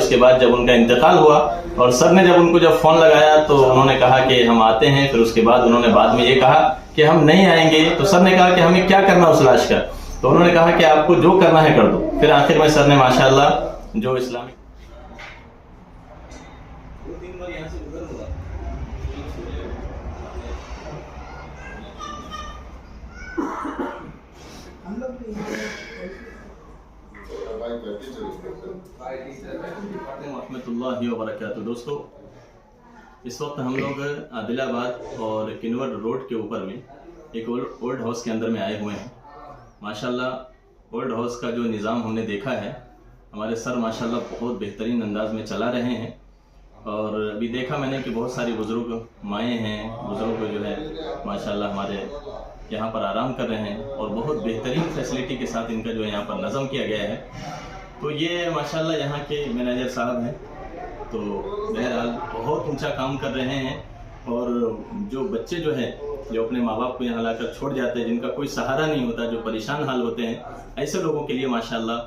उसके बाद जब उनका इंतकाल हुआ और सर ने जब उनको जब फोन लगाया तो उन्होंने कहा कि हम आते हैं। फिर उसके बाद उन्होंने बाद में ये कहा कि हम नहीं आएंगे। तो सर ने कहा कि हमें क्या करना उस लाश का, तो उन्होंने कहा कि आपको जो करना है कर दो। फिर आखिर में सर ने माशाल्लाह जो इस्लामिक रहमतुल्लाहि व बरकातहू। दोस्तों, इस वक्त हम लोग आदिलाबाद और किन्नौर रोड के ऊपर में एक ओल्ड हाउस के अंदर में आए हुए हैं। माशाल्लाह ओल्ड हाउस का जो निज़ाम हमने देखा है, हमारे सर माशाल्लाह बहुत बेहतरीन अंदाज में चला रहे हैं। और अभी देखा मैंने कि बहुत सारी बुज़ुर्ग माएँ हैं, बुज़ुर्ग जो है माशाल्लाह हमारे यहाँ पर आराम कर रहे हैं और बहुत बेहतरीन फैसिलिटी के साथ इनका जो यहाँ पर नज़म किया गया है। तो ये माशाल्लाह यहाँ के मैनेजर साहब हैं, तो बहरहाल बहुत ऊंचा काम कर रहे हैं। और जो बच्चे जो है जो अपने माँ बाप को यहाँ लाकर छोड़ जाते हैं, जिनका कोई सहारा नहीं होता, जो परेशान हाल होते हैं, ऐसे लोगों के लिए माशाल्लाह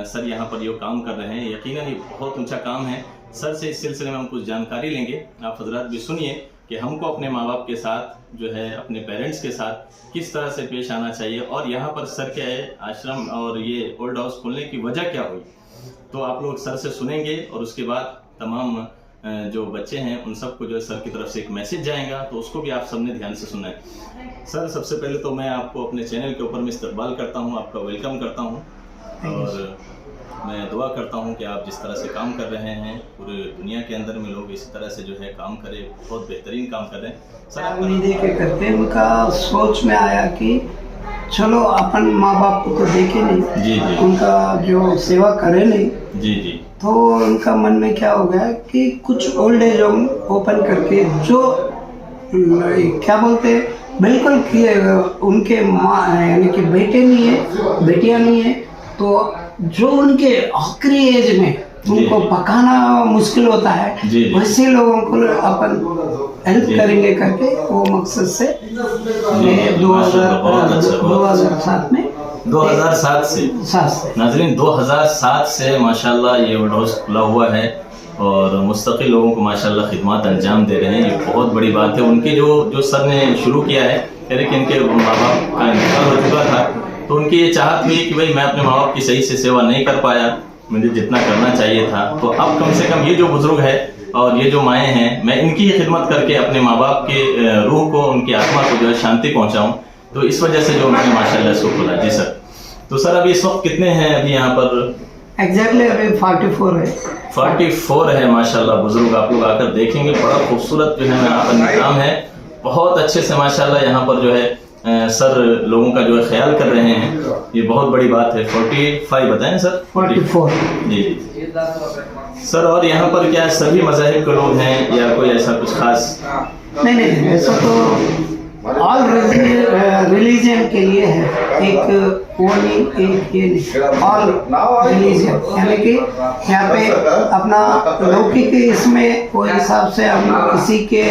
सर यहाँ पर ये काम कर रहे हैं। यकीनन ये बहुत ऊंचा काम है। सर से इस सिलसिले में हम कुछ जानकारी लेंगे, आप हजरात भी सुनिए कि हमको अपने माँ बाप के साथ जो है अपने पेरेंट्स के साथ किस तरह से पेश आना चाहिए और यहाँ पर सर के आश्रम और ये ओल्ड हाउस खोलने की वजह क्या हुई। तो आप लोग सर से सुनेंगे और उसके बाद तमाम जो बच्चे हैं उन सबको जो है सर की तरफ से एक मैसेज जाएगा, तो उसको भी आप सबने ध्यान से सुनना है। सर, सबसे पहले तो मैं आपको अपने चैनल के ऊपर में इस्तकबाल करता हूँ, आपका वेलकम करता हूँ और मैं दुआ करता हूँ कि आप जिस तरह से काम कर रहे हैं पूरे दुनिया के अंदर में लोग इसी तरह से जो है काम करें, बहुत बेहतरीन काम कर रहे हैं। सर उम्मीद के करते उनका सोच में आया कि चलो अपन माँ बाप को तो देखे नहीं, जी जी, उनका जो सेवा करे नहीं, जी जी, तो उनका मन में क्या हो गया कि कुछ ओल्ड एज होम ओपन करके जो क्या बोलते हैं बिल्कुल किए उनके माँ यानी कि बेटे नहीं है, बेटियां नहीं है, तो जो उनके आखिरी एज में उनको पकाना मुश्किल होता है, वैसे लोगों को अपन हेल्प करेंगे करके वो मकसद से 2007 से नाज़रीन 2007 से माशाल्लाह ये ओल्ड हाउस खुला हुआ है और मुस्तकिल लोगों को माशाल्लाह खिदमत अंजाम दे रहे हैं। ये बहुत बड़ी बात है। उनके जो सर ने शुरू किया है, लेकिन इनके माँ बाप का इंतकाल हो चुका था, तो उनकी ये चाहत हुई कि भाई मैं अपने माँ बाप की सही से सेवा नहीं कर पाया, मुझे जितना करना चाहिए था, तो अब कम से कम ये जो बुजुर्ग है और ये जो माएँ हैं, मैं इनकी खिदमत करके अपने माँ बाप के रूह को, उनकी आत्मा को जो है शांति पहुँचाऊँ। तो इस वजह से जो उन्होंने माशाल्लाह इसको खोला। जी सर, तो सर अभी इस वक्त कितने हैं अभी यहाँ पर? एग्जैक्टली अभी 44 है। 44 है माशाल्लाह बुजुर्ग, आप लोग आकर देखेंगे बड़ा खूबसूरत जो है यहाँ पर निज़ाम है। बहुत अच्छे से माशाल्लाह यहाँ पर जो है सर लोगों का जो है ख्याल कर रहे हैं, ये बहुत बड़ी बात है। 45 बताएं सर? 44 जी सर। और यहाँ पर क्या सभी मज़ाहिब के लोग हैं या कोई ऐसा कुछ खास? नहीं, ऐसा तो ऑल रिलीजन के लिए है, एक वो नहीं, एक ये नहीं, ऑल रिलीजन, यानी कि यहाँ पे अपना लौकिक इसमें कोई हिसाब से हम किसी के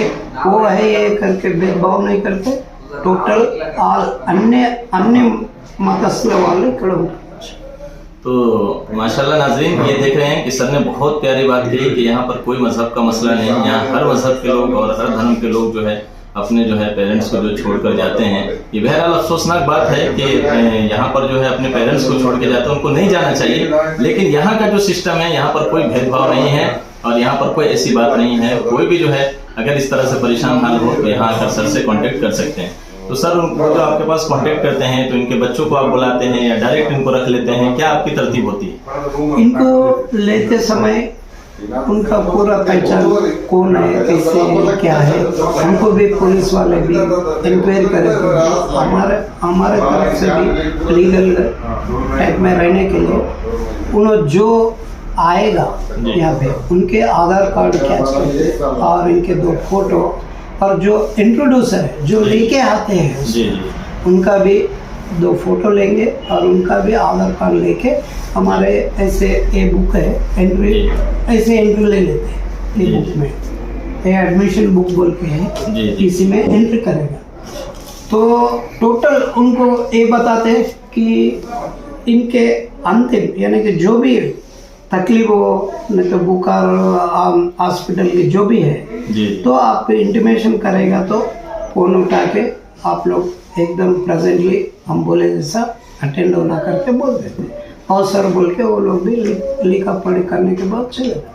वो है ये करके भेदभाव नहीं करते, टोटल ऑल अन्य मतस्ल वाले खड़े। तो माशाल्लाह नाज़रीन ये देख रहे हैं कि सर ने बहुत प्यारी बात कही कि यहाँ पर कोई मजहब का मसला नहीं, यहाँ हर मजहब के लोग और हर धर्म के लोग जो है अपने जो है पेरेंट्स को जो छोड़कर जाते हैं। ये बहरहाल अफसोसनाक बात है कि यहाँ पर जो है अपने पेरेंट्स को छोड़ के जाते हैं, उनको नहीं जाना चाहिए, लेकिन यहाँ का जो सिस्टम है यहाँ पर कोई भेदभाव नहीं है और यहाँ पर कोई ऐसी बात नहीं है। कोई भी जो है अगर इस तरह से परेशान हाल हो तो यहाँ आकर सर से कांटेक्ट कर सकते हैं। तो सर उनको जो आपके पास कांटेक्ट करते हैं तो इनके बच्चों को आप बुलाते हैं या डायरेक्ट इनको रख लेते हैं, क्या आपकी तरतीब होती है? इनको लेते समय उनका पूरा पहचान कौन है, कैसे है, क्या है, हमको भी पुलिस वाले भी इंक्वायरी करेंगे, हमारे तरफ से भी लीगल टाइप में रहने के लिए उन्होंने जो आएगा यहाँ पे उनके आधार कार्ड कैच करते और इनके 2 फोटो और जो इंट्रोड्यूसर है जो लेके आते हैं उनका भी 2 फोटो लेंगे और उनका भी आधार कार्ड लेके हमारे ऐसे ए बुक है एंट्री, ऐसे एंट्री ले लेते हैं ए बुक में, ये एडमिशन बुक बोल के है, इसी में एंट्री करेगा। तो टोटल उनको ये बताते हैं कि इनके अंतिम यानी कि जो भी तकलीफ हो, नहीं तो बुखार हॉस्पिटल की जो भी है जी तो आप इंटीमेशन करेगा तो फोन उठा के आप लोग एकदम प्रेजेंटली हम बोले जैसा अटेंड होना करके बोल देते और सर बोल के वो लोग भी लिखा पढ़ी करने के बाद चले जाते।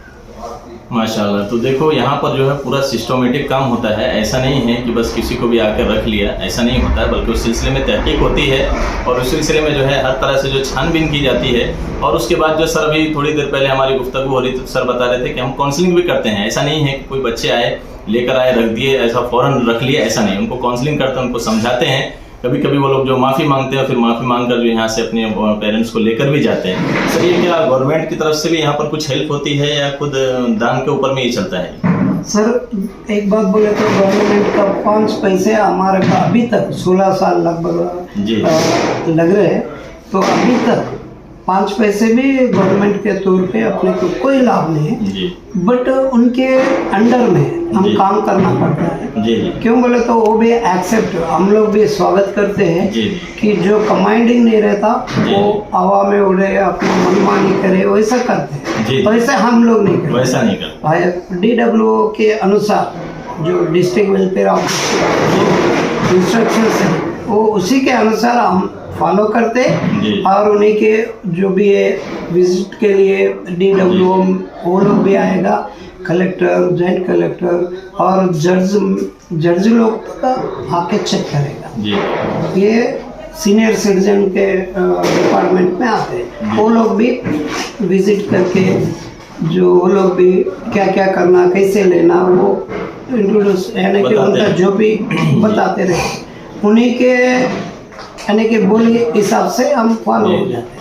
माशाल्लाह। तो देखो यहाँ पर जो है पूरा सिस्टमेटिक काम होता है, ऐसा नहीं है कि बस किसी को भी आकर रख लिया, ऐसा नहीं होता है, बल्कि उस सिलसिले में तहकीक होती है और उस सिलसिले में जो है हर तरह से जो छानबीन की जाती है। और उसके बाद जो सर अभी थोड़ी देर पहले हमारी गुफ्तगू हो रही थी, सर बता रहे थे कि हम काउंसलिंग भी करते हैं। ऐसा नहीं है कि कोई बच्चे आए लेकर आए रख दिए, ऐसा फ़ौरन रख लिए, ऐसा नहीं। उनको काउंसलिंग करते हैं, उनको समझाते हैं। कभी कभी वो लोग जो माफ़ी मांगते हैं फिर माफ़ी मांगकर जो यहाँ से अपने पेरेंट्स को लेकर भी जाते हैं। सर ये क्या गवर्नमेंट की तरफ से भी यहाँ पर कुछ हेल्प होती है या खुद दान के ऊपर में ही चलता है? सर एक बात बोले तो गवर्नमेंट का 5 पैसे हमारे का अभी तक 16 साल लगभग लग रहे हैं, तो अभी तक 5 पैसे भी गवर्नमेंट के तौर पे अपने को कोई लाभ नहीं है। बट उनके अंडर में हम काम करना पड़ता है। क्यों बोले तो वो भी एक्सेप्ट, हम लोग भी स्वागत करते हैं कि जो कमांडिंग नहीं रहता वो हवा में उड़े अपना मनमानी करे, वैसा करते हैं। वैसे हम लोग नहीं करते, वैसा नहीं करते। DWO के अनुसार जो डिस्ट्रिक्ट वेलफेयर ऑफिस इंस्ट्रक्शन है वो उसी के अनुसार हम फॉलो करते और उन्हीं के जो भी है विजिट के लिए DWO वो लोग भी आएगा, कलेक्टर, जॉइंट कलेक्टर और जज लोग का आके चेक करेगा। ये सीनियर सिटीजन के डिपार्टमेंट में आते हैं, वो लोग भी विजिट करके जो वो लोग भी क्या क्या करना, कैसे लेना, वो इंट्रोड्यूस यानी कि उनका जो भी बताते रहे, उन्हीं के यानी कि बोली हिसाब से हम फॉलो हो जाते हैं।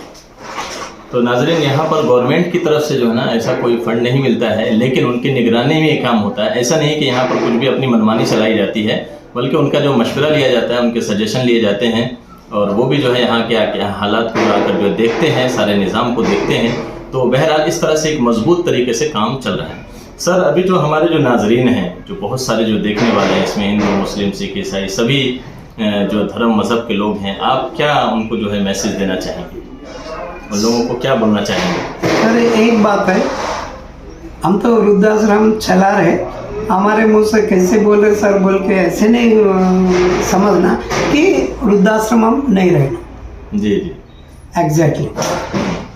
तो नाजरीन यहाँ पर गवर्नमेंट की तरफ से जो है ना ऐसा कोई फंड नहीं मिलता है, लेकिन उनकी निगरानी में ये काम होता है। ऐसा नहीं कि यहाँ पर कुछ भी अपनी मनमानी चलाई जाती है, बल्कि उनका जो मशवरा लिया जाता है, उनके सजेशन लिए जाते हैं और वो भी जो है यहाँ के हालात को आकर जो देखते हैं, सारे निज़ाम को देखते हैं। तो बहरहाल इस तरह से एक मजबूत तरीके से काम चल रहा है। सर अभी जो हमारे जो नाजरीन हैं, जो बहुत सारे जो देखने वाले हैं, इसमें हिंदू, मुस्लिम, सिख, ईसाई सभी जो धर्म मज़हब के लोग हैं, आप क्या उनको जो है मैसेज देना चाहेंगे, उन लोगों को क्या बोलना चाहेंगे? सर एक बात है, हम तो वृद्धाश्रम चला रहे, हमारे मुंह से कैसे बोल रहे सर बोल के ऐसे नहीं समझना कि वृद्धाश्रम हम नहीं रहना। जी एग्जैक्टली।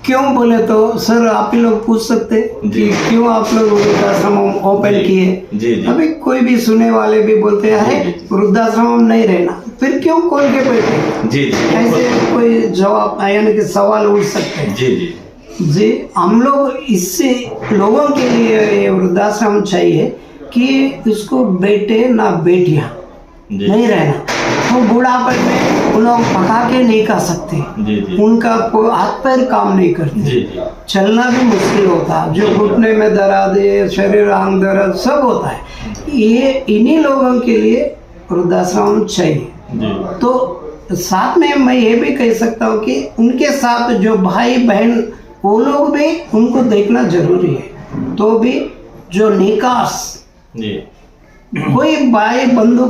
क्यों बोले तो सर आप ही लोग पूछ सकते कि क्यों आप लोग वृद्धाश्रम ओपन किए। अभी कोई भी सुने वाले भी बोलते हैं वृद्धाश्रम नहीं रहना, फिर क्यों खोल के बैठे? ऐसे कोई जवाब यानी कि सवाल उठ सकते हैं। जी हम लोग इससे लोगों के लिए ये वृद्धाश्रम चाहिए कि इसको बेटे ना बेटियां नहीं रहना। तो बुढ़ापे में वो लोग पका के नहीं खा सकते, उनका हाथ पैर काम नहीं करते, चलना भी मुश्किल होता है, जो घुटने में दर्द है, शरीर अंग दर्द सब होता है। ये इन्हीं लोगों के लिए वृद्धाश्रम चाहिए। तो साथ में मैं ये भी कह सकता हूँ कि उनके साथ जो भाई बहन वो लोग भी उनको देखना जरूरी है। तो भी जो निकास कोई भाई बंधु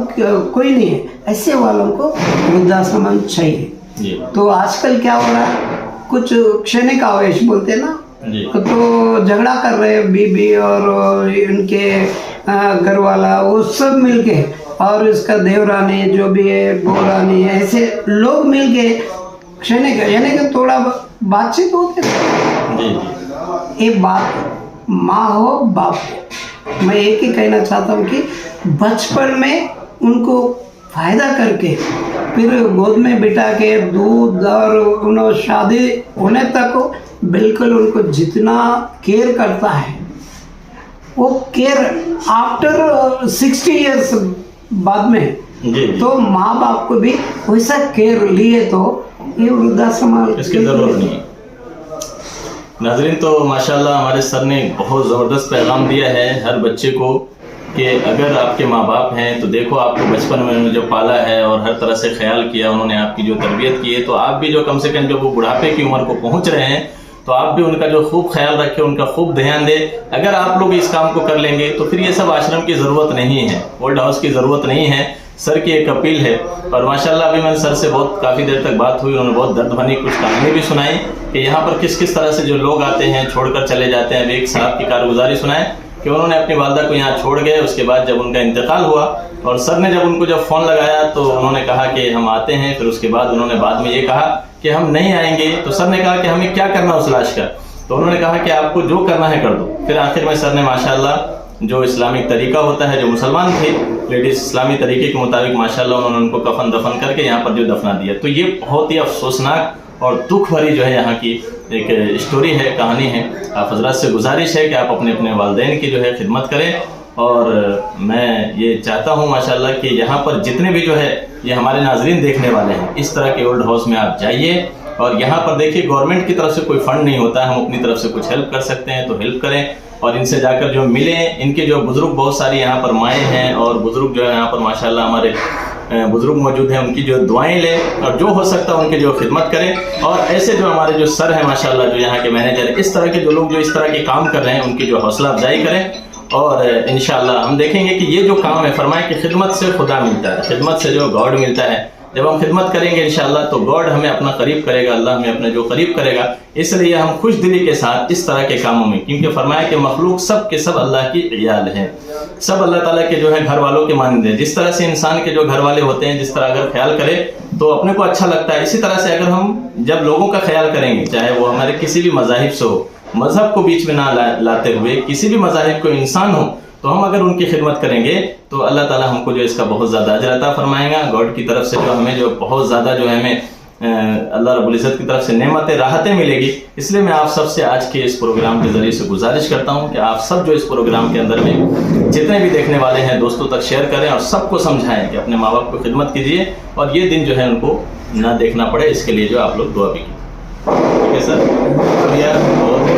कोई नहीं है, ऐसे वालों को वृद्धाश्रम चाहिए। तो आजकल क्या हो रहा है, कुछ क्षणिक आवेश बोलते हैं ना, तो झगड़ा कर रहे बीबी और उनके घर वाला वो सब मिलके और इसका देवरानी जो भी है बहुरानी, ऐसे लोग मिलके क्षणिक यानी कि थोड़ा बातचीत होते हैं। ये बात माँ हो बाप हो, मैं एक ही कहना चाहता हूँ कि बचपन में उनको फायदा करके फिर गोद में बिठा के दूध और उन्होंने शादी होने तक बिल्कुल उनको जितना केयर करता है वो केयर आफ्टर 60 इयर्स बाद में तो माँ बाप को भी वैसा केयर लिए तो ये वृद्धाश्रम इसकी जरूरत नहीं। नाजरीन तो माशाल्लाह हमारे सर ने बहुत ज़बरदस्त पैगाम दिया है हर बच्चे को कि अगर आपके माँ बाप हैं तो देखो आपको बचपन में जो पाला है और हर तरह से ख्याल किया, उन्होंने आपकी जो तरबियत की है, तो आप भी जो कम से कम जब वो बुढ़ापे की उम्र को पहुँच रहे हैं तो आप भी उनका जो खूब ख्याल रखें, उनका खूब ध्यान दें। अगर आप लोग इस काम को कर लेंगे तो फिर ये सब आश्रम की ज़रूरत नहीं है, ओल्ड हाउस की ज़रूरत नहीं है। सर की एक अपील है। और माशाल्लाह अभी मैंने सर से काफ़ी देर तक बात हुई, उन्होंने बहुत दर्द भरी कुछ कहानी भी सुनाई कि यहाँ पर किस किस तरह से जो लोग आते हैं छोड़कर चले जाते हैं। अभी एक साहब की कारगुजारी सुनाए कि उन्होंने अपनी वालदा को यहाँ छोड़ गए, उसके बाद जब उनका इंतकाल हुआ और सर ने जब उनको जब फ़ोन लगाया तो उन्होंने कहा कि हम आते हैं। फिर उसके बाद उन्होंने बाद में ये कहा कि हम नहीं आएंगे। तो सर ने कहा कि हमें क्या करना उस लाश का, तो उन्होंने कहा कि आपको जो करना है कर दो। फिर आखिर में सर ने माशाल्लाह जो इस्लामिक तरीका होता है, जो मुसलमान थे लेडीज इस्लामी तरीके के मुताबिक माशाल्लाह उन्होंने उनको कफन दफन करके यहाँ पर जो दफना दिया। तो ये बहुत ही अफसोसनाक और दुख भरी जो है यहाँ की एक स्टोरी है, कहानी है। आप हजरात से गुजारिश है कि आप अपने अपने वालिदैन की जो है खिदमत करें। और मैं ये चाहता हूँ माशाल्लाह कि यहाँ पर जितने भी जो है ये हमारे नाजरीन देखने वाले हैं, इस तरह के ओल्ड हाउस में आप जाइए। और यहाँ पर देखिए गवर्नमेंट की तरफ से कोई फंड नहीं होता है, हम अपनी तरफ से कुछ हेल्प कर सकते हैं तो हेल्प करें। और इनसे जाकर जो मिले, इनके जो बुजुर्ग बहुत सारी यहाँ पर माएँ हैं और बुजुर्ग जो है यहाँ पर माशाल्लाह हमारे बुजुर्ग मौजूद हैं, उनकी जो दुआएं लें और जो हो सकता है उनकी जो खिदमत करें। और ऐसे जो हमारे जो सर हैं माशाल्लाह, जो यहाँ के मैनेजर हैं, इस तरह के जो लोग जो इस तरह के काम कर रहे हैं उनकी जो हौसला अफजाई करें। और इंशाअल्लाह हम देखेंगे कि ये जो काम है, फरमाए कि खिदमत से खुदा मिलता है, खिदमत से जो गॉड मिलता है। जब हम खिदमत करेंगे इंशाअल्लाह तो गॉड हमें अपना करीब करेगा, अल्लाह हमें अपने जो करीब करेगा। इसलिए हम खुश दिली के साथ इस तरह के कामों में, क्योंकि फरमाया कि मखलूक सब के सब अल्लाह की इयाल हैं, सब अल्लाह ताला के जो है घर वालों के मानंद हैं। जिस तरह से इंसान के जो घर वाले होते हैं, जिस तरह अगर ख्याल करे तो अपने को अच्छा लगता है, इसी तरह से अगर हम जब लोगों का ख्याल करेंगे, चाहे वो हमारे किसी भी मज़ाहिब से हो, मजहब को बीच में ना लाते हुए किसी भी मज़ाहिब को इंसान हो, तो हम अगर उनकी खिदमत करेंगे तो अल्लाह ताला हमको जो इसका बहुत ज़्यादा अजर अता फरमाएगा। गॉड की तरफ से जो हमें जो बहुत ज़्यादा जो है हमें अल्लाह रब्बुल इज़्ज़त की तरफ से नेमतें राहतें मिलेगी। इसलिए मैं आप सबसे आज के इस प्रोग्राम के ज़रिए से गुजारिश करता हूँ कि आप सब जो इस प्रोग्राम के अंदर में जितने भी देखने वाले हैं दोस्तों तक शेयर करें और सबको समझाएं कि अपने माँ बाप को खिदमत कीजिए और ये दिन जो है उनको ना देखना पड़े, इसके लिए जो आप लोग दुआ भी कीजिए। ठीक है सर, शुक्रिया।